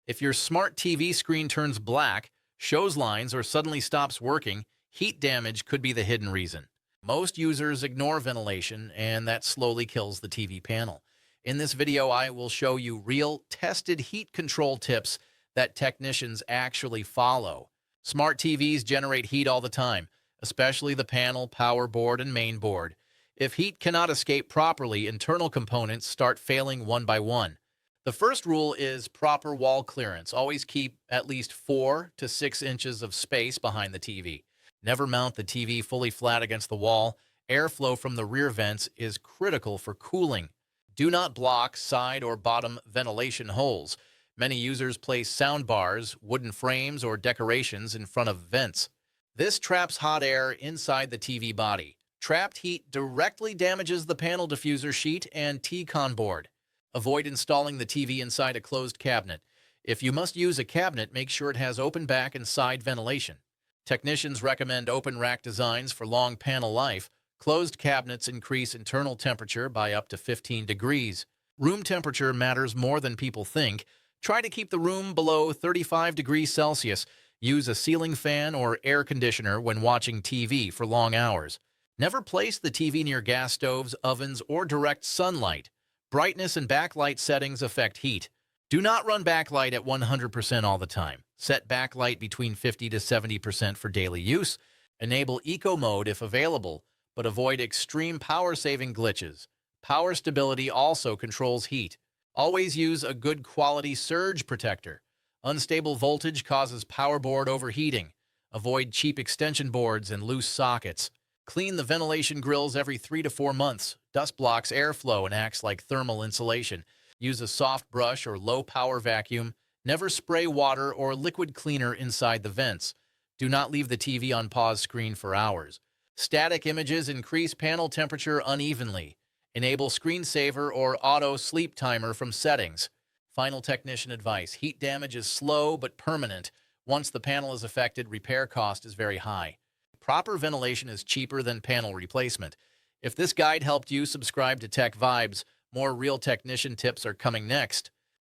If your smart TV screen turns black, shows lines, or suddenly stops working, heat damage could be the hidden reason. Most users ignore ventilation, and that slowly kills the TV panel. In this video, I will show you real, tested heat control tips that technicians actually follow. Smart TVs generate heat all the time, especially the panel, power board, and main board. If heat cannot escape properly, internal components start failing one by one. The first rule is proper wall clearance. Always keep at least 4 to 6 inches of space behind the TV. Never mount the TV fully flat against the wall. Airflow from the rear vents is critical for cooling. Do not block side or bottom ventilation holes. Many users place sound bars, wooden frames, or decorations in front of vents. This traps hot air inside the TV body. Trapped heat directly damages the panel diffuser sheet and T-con board. Avoid installing the TV inside a closed cabinet. If you must use a cabinet, make sure it has open back and side ventilation. Technicians recommend open rack designs for long panel life. Closed cabinets increase internal temperature by up to 15 degrees. Room temperature matters more than people think. Try to keep the room below 35 degrees Celsius. Use a ceiling fan or air conditioner when watching TV for long hours. Never place the TV near gas stoves, ovens, or direct sunlight. Brightness and backlight settings affect heat. Do not run backlight at 100% all the time. Set backlight between 50 to 70% for daily use. Enable eco mode if available, but avoid extreme power-saving glitches. Power stability also controls heat. Always use a good quality surge protector. Unstable voltage causes power board overheating. Avoid cheap extension boards and loose sockets. Clean the ventilation grills every 3 to 4 months. Dust blocks airflow and acts like thermal insulation. Use a soft brush or low-power vacuum. Never spray water or liquid cleaner inside the vents. Do not leave the TV on pause screen for hours. Static images increase panel temperature unevenly. Enable screensaver or auto sleep timer from settings. Final technician advice: heat damage is slow but permanent. Once the panel is affected, repair cost is very high. Proper ventilation is cheaper than panel replacement. If this guide helped you, subscribe to Tech Vibes. More real technician tips are coming next.